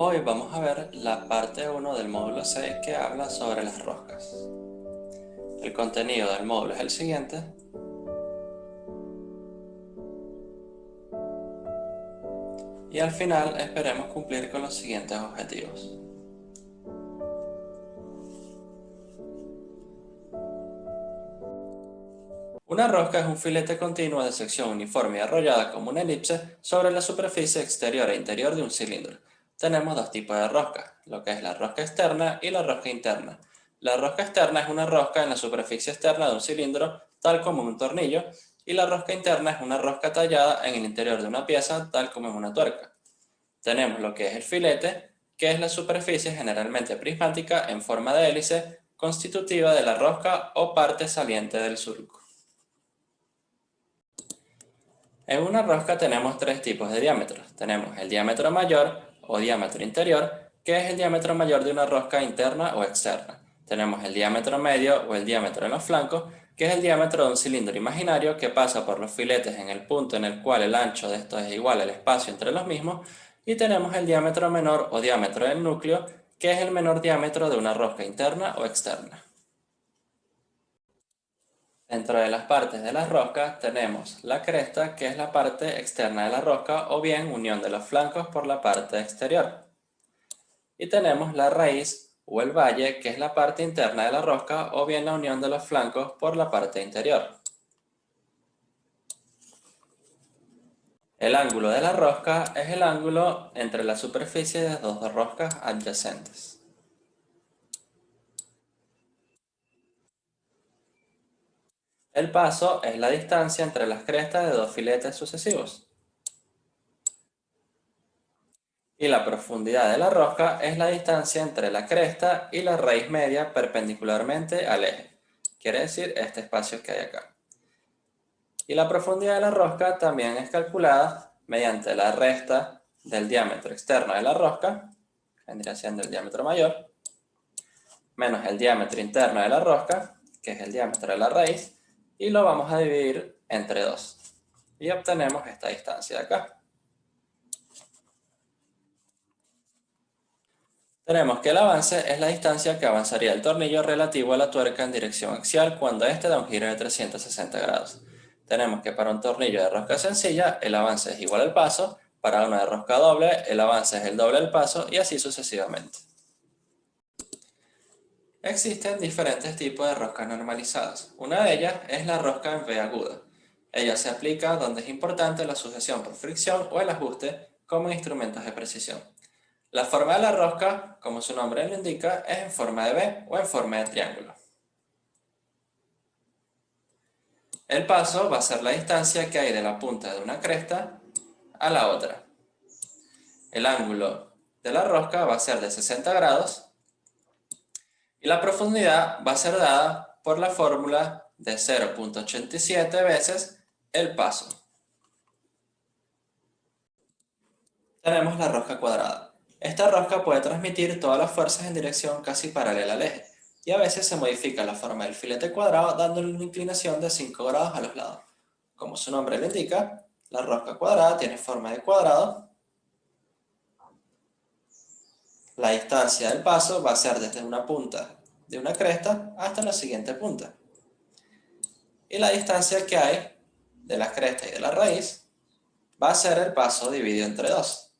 Hoy vamos a ver la parte 1 del módulo 6 que habla sobre las roscas. El contenido del módulo es el siguiente. Y al final esperemos cumplir con los siguientes objetivos. Una rosca es un filete continuo de sección uniforme y arrollada como una elipse sobre la superficie exterior e interior de un cilindro. Tenemos dos tipos de rosca, lo que es la rosca externa y la rosca interna. La rosca externa es una rosca en la superficie externa de un cilindro, tal como un tornillo, y la rosca interna es una rosca tallada en el interior de una pieza, tal como en una tuerca. Tenemos lo que es el filete, que es la superficie generalmente prismática en forma de hélice, constitutiva de la rosca o parte saliente del surco. En una rosca tenemos tres tipos de diámetros. Tenemos el diámetro mayor o diámetro interior, que es el diámetro mayor de una rosca interna o externa. Tenemos el diámetro medio o el diámetro en los flancos, que es el diámetro de un cilindro imaginario que pasa por los filetes en el punto en el cual el ancho de estos es igual al espacio entre los mismos. Y tenemos el diámetro menor o diámetro del núcleo, que es el menor diámetro de una rosca interna o externa. Dentro de las partes de las roscas tenemos la cresta, que es la parte externa de la rosca, o bien unión de los flancos por la parte exterior. Y tenemos la raíz o el valle, que es la parte interna de la rosca, o bien la unión de los flancos por la parte interior. El ángulo de la rosca es el ángulo entre la superficie de dos roscas adyacentes. El paso es la distancia entre las crestas de dos filetes sucesivos. Y la profundidad de la rosca es la distancia entre la cresta y la raíz media perpendicularmente al eje. Quiere decir este espacio que hay acá. Y la profundidad de la rosca también es calculada mediante la resta del diámetro externo de la rosca, que vendría siendo el diámetro mayor, menos el diámetro interno de la rosca, que es el diámetro de la raíz, y lo vamos a dividir entre 2. Y obtenemos esta distancia de acá. Tenemos que el avance es la distancia que avanzaría el tornillo relativo a la tuerca en dirección axial cuando éste da un giro de 360 grados. Tenemos que para un tornillo de rosca sencilla el avance es igual al paso, para uno de rosca doble el avance es el doble del paso y así sucesivamente. Existen diferentes tipos de roscas normalizadas. Una de ellas es la rosca en V aguda. Ella se aplica donde es importante la sujeción por fricción o el ajuste como en instrumentos de precisión. La forma de la rosca, como su nombre lo indica, es en forma de V o en forma de triángulo. El paso va a ser la distancia que hay de la punta de una cresta a la otra. El ángulo de la rosca va a ser de 60 grados y la profundidad va a ser dada por la fórmula de 0.87 veces el paso. Tenemos la rosca cuadrada. Esta rosca puede transmitir todas las fuerzas en dirección casi paralela al eje, y a veces se modifica la forma del filete cuadrado dándole una inclinación de 5 grados a los lados. Como su nombre lo indica, la rosca cuadrada tiene forma de cuadrado. La distancia del paso va a ser desde una punta de una cresta hasta la siguiente punta. Y la distancia que hay de la cresta y de la raíz va a ser el paso dividido entre 2.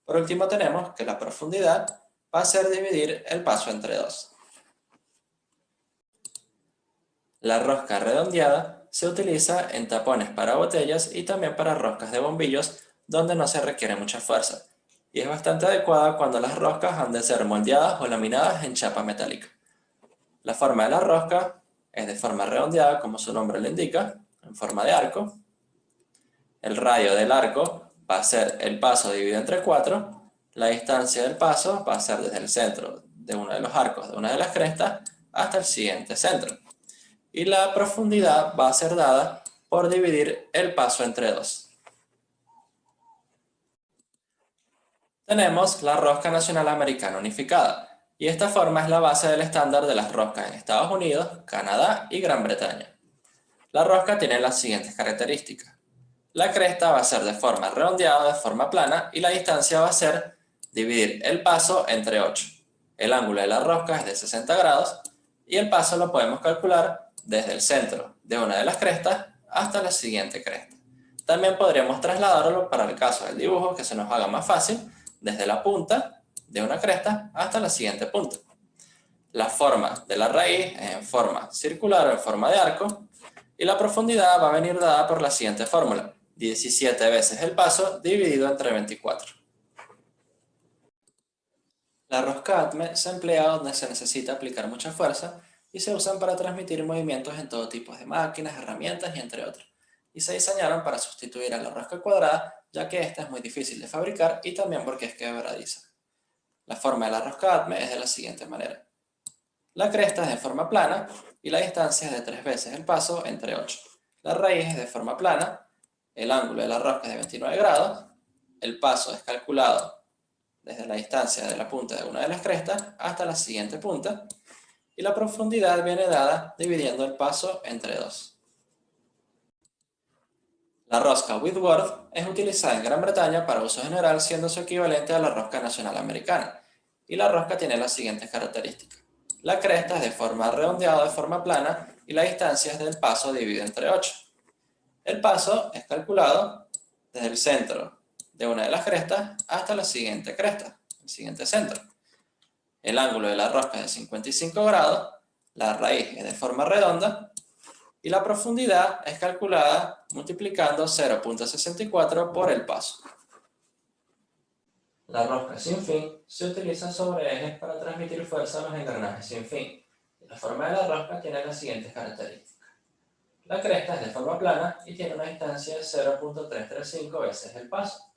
Por último tenemos que la profundidad va a ser dividir el paso entre 2. La rosca redondeada se utiliza en tapones para botellas y también para roscas de bombillos donde no se requiere mucha fuerza, y es bastante adecuada cuando las roscas han de ser moldeadas o laminadas en chapa metálica. La forma de la rosca es de forma redondeada, como su nombre lo indica, en forma de arco. El radio del arco va a ser el paso dividido entre 4. La distancia del paso va a ser desde el centro de uno de los arcos de una de las crestas hasta el siguiente centro. Y la profundidad va a ser dada por dividir el paso entre 2. Tenemos la rosca nacional americana unificada, y esta forma es la base del estándar de las roscas en Estados Unidos, Canadá y Gran Bretaña. La rosca tiene las siguientes características. La cresta va a ser de forma redondeada, de forma plana, y la distancia va a ser dividir el paso entre 8. El ángulo de la rosca es de 60 grados y el paso lo podemos calcular desde el centro de una de las crestas hasta la siguiente cresta. También podríamos trasladarlo para el caso del dibujo que se nos haga más fácil, desde la punta de una cresta hasta la siguiente punta. La forma de la raíz es en forma circular o en forma de arco, y la profundidad va a venir dada por la siguiente fórmula: 17 veces el paso dividido entre 24. La rosca ATME se emplea donde se necesita aplicar mucha fuerza y se usan para transmitir movimientos en todo tipo de máquinas, herramientas y entre otros. Y se diseñaron para sustituir a la rosca cuadrada, ya que esta es muy difícil de fabricar y también porque es quebradiza. La forma de la rosca ATME es de la siguiente manera: la cresta es de forma plana y la distancia es de 3 veces el paso entre 8. La raíz es de forma plana, el ángulo de la rosca es de 29 grados, el paso es calculado desde la distancia de la punta de una de las crestas hasta la siguiente punta, y la profundidad viene dada dividiendo el paso entre 2. La rosca Whitworth es utilizada en Gran Bretaña para uso general, siendo su equivalente a la rosca nacional americana, y la rosca tiene las siguientes características. La cresta es de forma redondeada o de forma plana y la distancia es del paso dividido entre 8. El paso es calculado desde el centro de una de las crestas hasta la siguiente cresta, el siguiente centro. El ángulo de la rosca es de 55 grados, la raíz es de forma redonda y la profundidad es calculada multiplicando 0.64 por el paso. La rosca sin fin se utiliza sobre ejes para transmitir fuerza a los engranajes sin fin. La forma de la rosca tiene las siguientes características. La cresta es de forma plana y tiene una distancia de 0.335 veces el paso.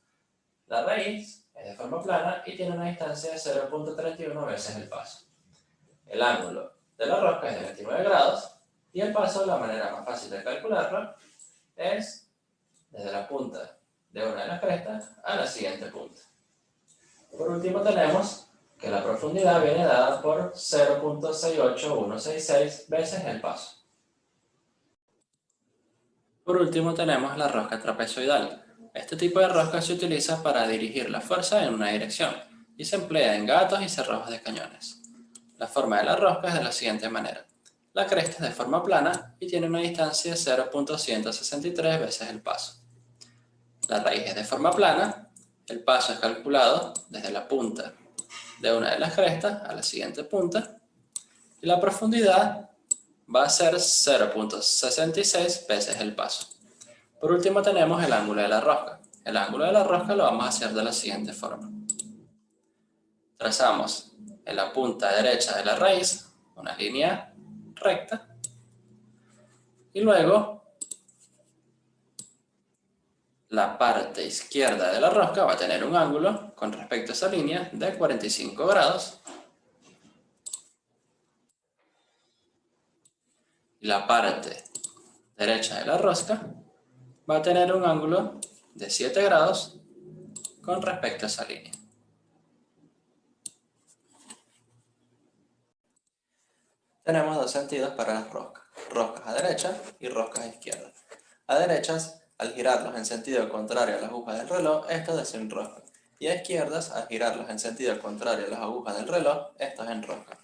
La raíz es de forma plana y tiene una distancia de 0.31 veces el paso. El ángulo de la rosca es de 29 grados y el paso, la manera más fácil de calcularlo, es desde la punta de una de las crestas a la siguiente punta. Por último tenemos que la profundidad viene dada por 0.68166 veces el paso. Por último tenemos la rosca trapezoidal. Este tipo de rosca se utiliza para dirigir la fuerza en una dirección y se emplea en gatos y cerrojos de cañones. La forma de la rosca es de la siguiente manera. La cresta es de forma plana y tiene una distancia de 0.163 veces el paso. La raíz es de forma plana, el paso es calculado desde la punta de una de las crestas a la siguiente punta y la profundidad va a ser 0.66 veces el paso. Por último tenemos el ángulo de la rosca. El ángulo de la rosca lo vamos a hacer de la siguiente forma. Trazamos en la punta derecha de la raíz una línea recta y luego la parte izquierda de la rosca va a tener un ángulo con respecto a esa línea de 45 grados y la parte derecha de la rosca va a tener un ángulo de 7 grados con respecto a esa línea. Tenemos dos sentidos para las roscas: roscas a derecha y roscas a izquierda. A derechas, al girarlos en sentido contrario a las agujas del reloj, estos desenroscan, y a izquierdas, al girarlos en sentido contrario a las agujas del reloj, estos enroscan.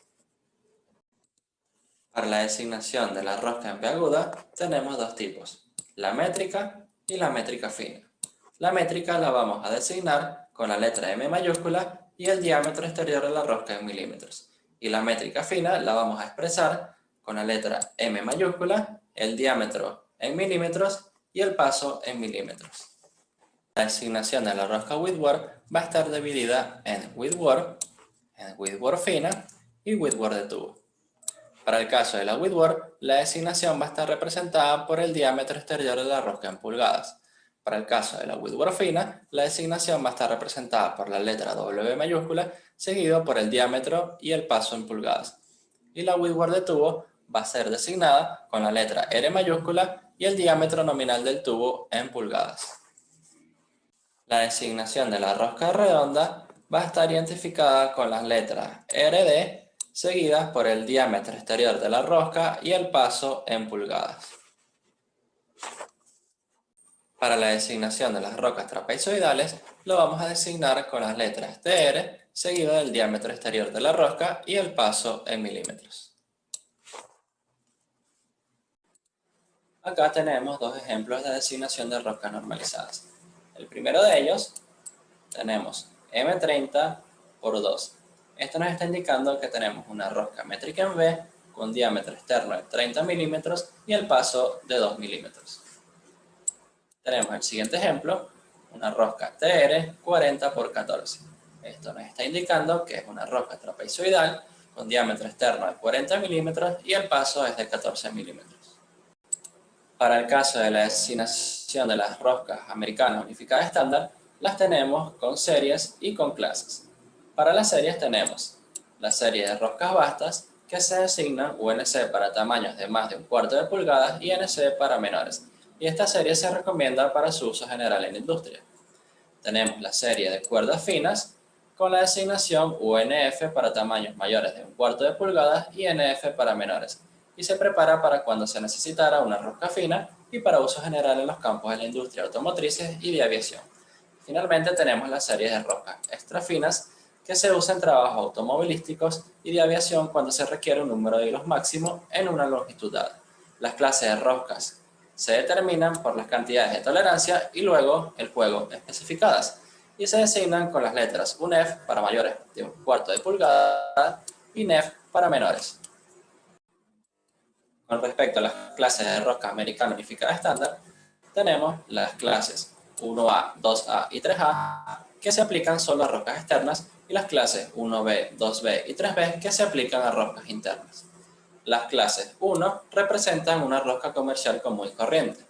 Para la designación de la rosca en P aguda tenemos dos tipos: la métrica y la métrica fina. La métrica la vamos a designar con la letra M mayúscula y el diámetro exterior de la rosca en milímetros. Y la métrica fina la vamos a expresar con la letra M mayúscula, el diámetro en milímetros y el paso en milímetros. La designación de la rosca Whitworth va a estar dividida en Whitworth fina y Whitworth de tubo. Para el caso de la Whitworth, la designación va a estar representada por el diámetro exterior de la rosca en pulgadas. Para el caso de la Whitworth fina, la designación va a estar representada por la letra W mayúscula, seguido por el diámetro y el paso en pulgadas. Y la Whitworth de tubo va a ser designada con la letra R mayúscula y el diámetro nominal del tubo en pulgadas. La designación de la rosca redonda va a estar identificada con las letras RD, seguidas por el diámetro exterior de la rosca y el paso en pulgadas. Para la designación de las rocas trapezoidales, lo vamos a designar con las letras TR, seguido del diámetro exterior de la rosca y el paso en milímetros. Acá tenemos dos ejemplos de designación de roscas normalizadas. El primero de ellos tenemos M30 por 2. Esto nos está indicando que tenemos una rosca métrica en V con diámetro externo de 30 milímetros y el paso de 2 milímetros. Tenemos el siguiente ejemplo, una rosca TR 40 por 14. Esto nos está indicando que es una rosca trapezoidal con diámetro externo de 40 milímetros y el paso es de 14 milímetros. Para el caso de la designación de las roscas americanas unificadas estándar, las tenemos con series y con clases. Para las series tenemos la serie de roscas bastas, que se designan UNC para tamaños de más de 1/4 de pulgada y NC para menores, y esta serie se recomienda para su uso general en la industria. Tenemos la serie de cuerdas finas, con la designación UNF para tamaños mayores de 1/4 de pulgada y NF para menores, y se prepara para cuando se necesitara una rosca fina y para uso general en los campos de la industria automotrices y de aviación. Finalmente tenemos la serie de roscas extra finas, que se usa en trabajos automovilísticos y de aviación cuando se requiere un número de hilos máximo en una longitud dada. Las clases de roscas se determinan por las cantidades de tolerancia y luego el juego especificadas, y se designan con las letras UNEF para mayores de 1/4 de pulgada y NEF para menores. Con respecto a las clases de rosca americana unificada estándar, tenemos las clases 1A, 2A y 3A que se aplican solo a roscas externas y las clases 1B, 2B y 3B que se aplican a roscas internas. Las clases 1 representan una rosca comercial común y corriente.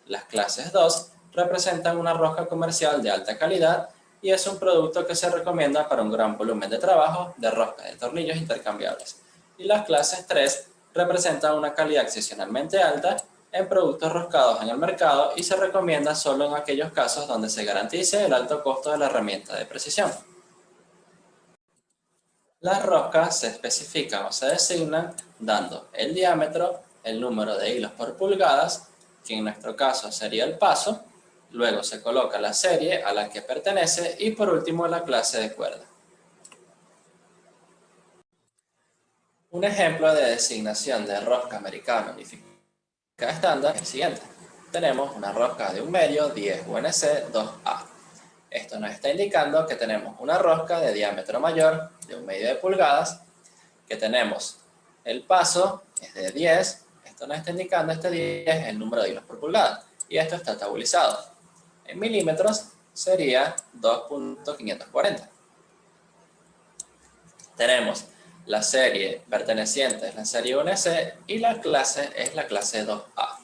Las clases 2 representan una rosca comercial de alta calidad y es un producto que se recomienda para un gran volumen de trabajo de roscas de tornillos intercambiables. Y las clases 3 representan una calidad excepcionalmente alta en productos roscados en el mercado y se recomienda solo en aquellos casos donde se garantice el alto costo de la herramienta de precisión. Las roscas se especifican o se designan dando el diámetro, el número de hilos por pulgadas, que en nuestro caso sería el paso, luego se coloca la serie a la que pertenece y por último la clase de cuerda. Un ejemplo de designación de rosca americana unificada estándar es el siguiente. Tenemos una rosca de 1 medio 10 UNC 2A. Esto nos está indicando que tenemos una rosca de diámetro mayor de 1 medio de pulgadas, que tenemos el paso es de 10, esto nos está indicando este 10 es el número de hilos por pulgada, y esto está tabulizado. En milímetros sería 2.540. Tenemos la serie perteneciente es la serie 1C y la clase es la clase 2A.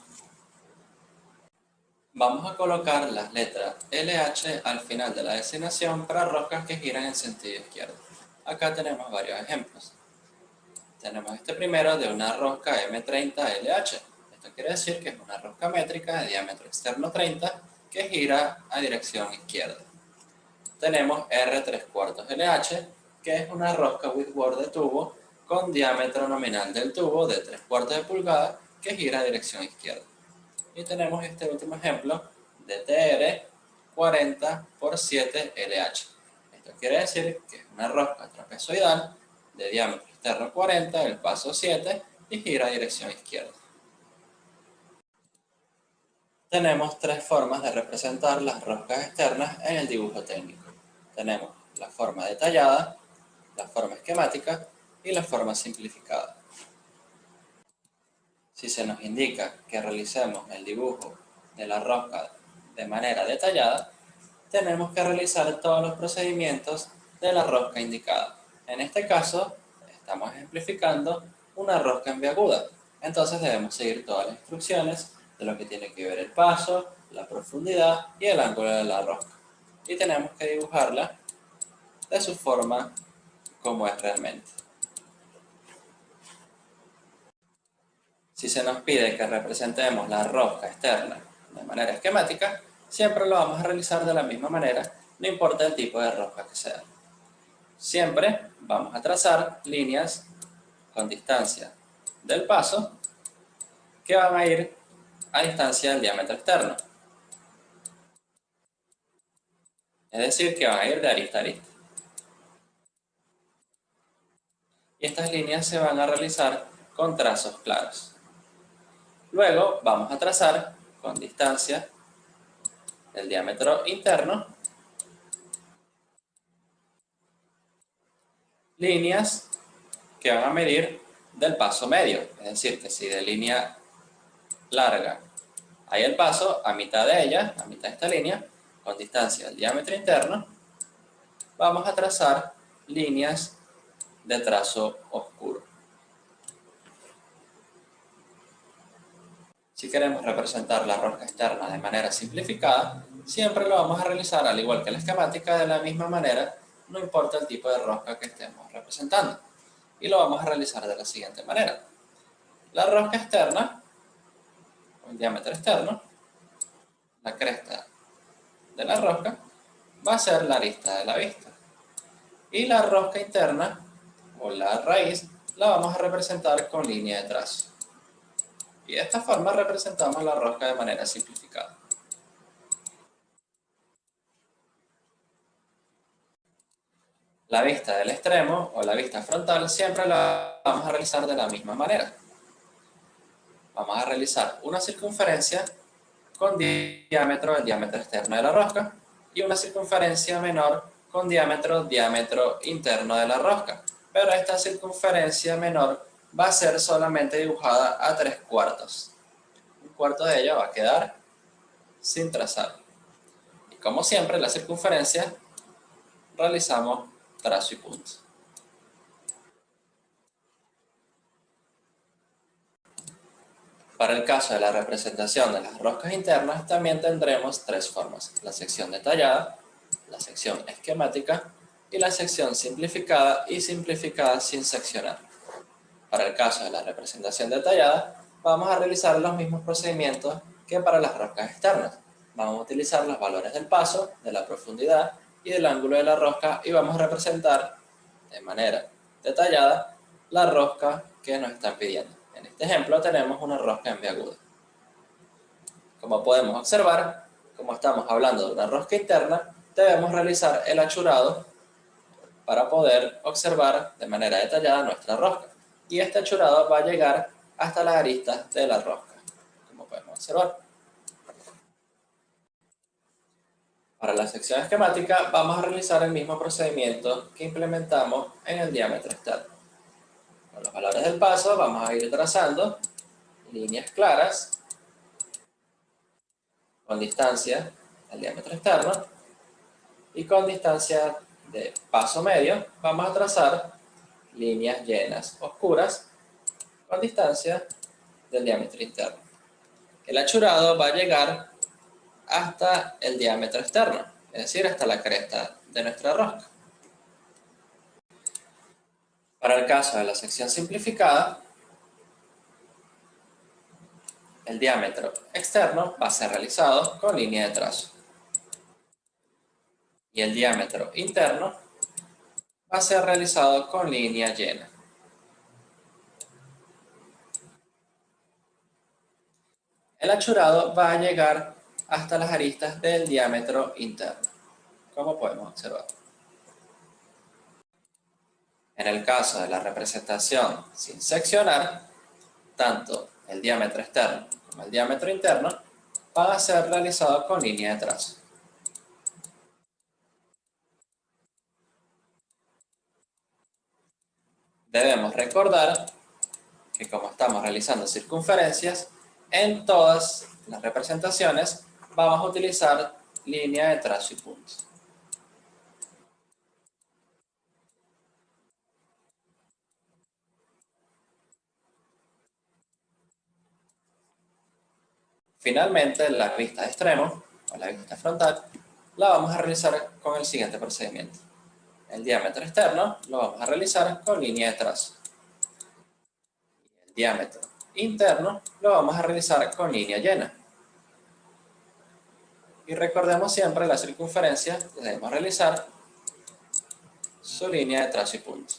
Vamos a colocar las letras LH al final de la designación para roscas que giran en sentido izquierdo. Acá tenemos varios ejemplos. Tenemos este primero de una rosca M30LH. Esto quiere decir que es una rosca métrica de diámetro externo 30 que gira a dirección izquierda. Tenemos R3/4LH, que es una rosca Whitworth de tubo con diámetro nominal del tubo de 3/4 de pulgada que gira a dirección izquierda. Y tenemos este último ejemplo de TR 40 por 7LH. Esto quiere decir que es una rosca trapezoidal de diámetro externo 40, el paso 7 y gira a dirección izquierda. Tenemos tres formas de representar las roscas externas en el dibujo técnico. Tenemos la forma detallada, la forma esquemática y la forma simplificada. Si se nos indica que realicemos el dibujo de la rosca de manera detallada, tenemos que realizar todos los procedimientos de la rosca indicada. En este caso, estamos ejemplificando una rosca enviaguda. Entonces debemos seguir todas las instrucciones de lo que tiene que ver el paso, la profundidad y el ángulo de la rosca. Y tenemos que dibujarla de su forma como es realmente. Si se nos pide que representemos la rosca externa de manera esquemática, siempre lo vamos a realizar de la misma manera, no importa el tipo de rosca que sea. Siempre vamos a trazar líneas con distancia del paso que van a ir a distancia del diámetro externo. Es decir, que van a ir de arista a arista. Y estas líneas se van a realizar con trazos claros. Luego vamos a trazar con distancia el diámetro interno líneas que van a medir del paso medio. Es decir, que si de línea larga hay el paso, a mitad de ella, a mitad de esta línea, con distancia del diámetro interno, vamos a trazar líneas de trazo oscuro. Si queremos representar la rosca externa de manera simplificada, siempre lo vamos a realizar al igual que la esquemática de la misma manera, no importa el tipo de rosca que estemos representando. Y lo vamos a realizar de la siguiente manera. La rosca externa, o el diámetro externo, la cresta de la rosca, va a ser la arista de la vista. Y la rosca interna, o la raíz, la vamos a representar con línea de trazo. Y de esta forma representamos la rosca de manera simplificada. La vista del extremo o la vista frontal siempre la vamos a realizar de la misma manera. Vamos a realizar una circunferencia con diámetro, el diámetro externo de la rosca, y una circunferencia menor con diámetro interno de la rosca. Pero esta circunferencia menor va a ser solamente dibujada a 3/4. Un cuarto de ella va a quedar sin trazar. Y como siempre, la circunferencia realizamos trazo y punto. Para el caso de la representación de las roscas internas, también tendremos tres formas: la sección detallada, la sección esquemática y la sección simplificada y simplificada sin seccionar. Para el caso de la representación detallada, vamos a realizar los mismos procedimientos que para las roscas externas. Vamos a utilizar los valores del paso, de la profundidad y del ángulo de la rosca y vamos a representar de manera detallada la rosca que nos están pidiendo. En este ejemplo tenemos una rosca en V aguda. Como podemos observar, como estamos hablando de una rosca interna, debemos realizar el achurado para poder observar de manera detallada nuestra rosca. Y este achurado va a llegar hasta las aristas de la rosca, como podemos observar. Para la sección esquemática vamos a realizar el mismo procedimiento que implementamos en el diámetro externo. Con los valores del paso vamos a ir trazando líneas claras con distancia al diámetro externo y con distancia de paso medio vamos a trazar líneas llenas oscuras con distancia del diámetro interno. El achurado va a llegar hasta el diámetro externo, es decir, hasta la cresta de nuestra rosca. Para el caso de la sección simplificada, el diámetro externo va a ser realizado con línea de trazo. Y el diámetro interno va a ser realizado con línea llena. El achurado va a llegar hasta las aristas del diámetro interno, como podemos observar. En el caso de la representación sin seccionar, tanto el diámetro externo como el diámetro interno van a ser realizados con línea de trazo. Debemos recordar que como estamos realizando circunferencias, en todas las representaciones vamos a utilizar línea de trazo y puntos. Finalmente, la vista de extremo, o la vista frontal, la vamos a realizar con el siguiente procedimiento. El diámetro externo lo vamos a realizar con línea de trazo. El diámetro interno lo vamos a realizar con línea llena. Y recordemos siempre la circunferencia que debemos realizar su línea de trazo y punto.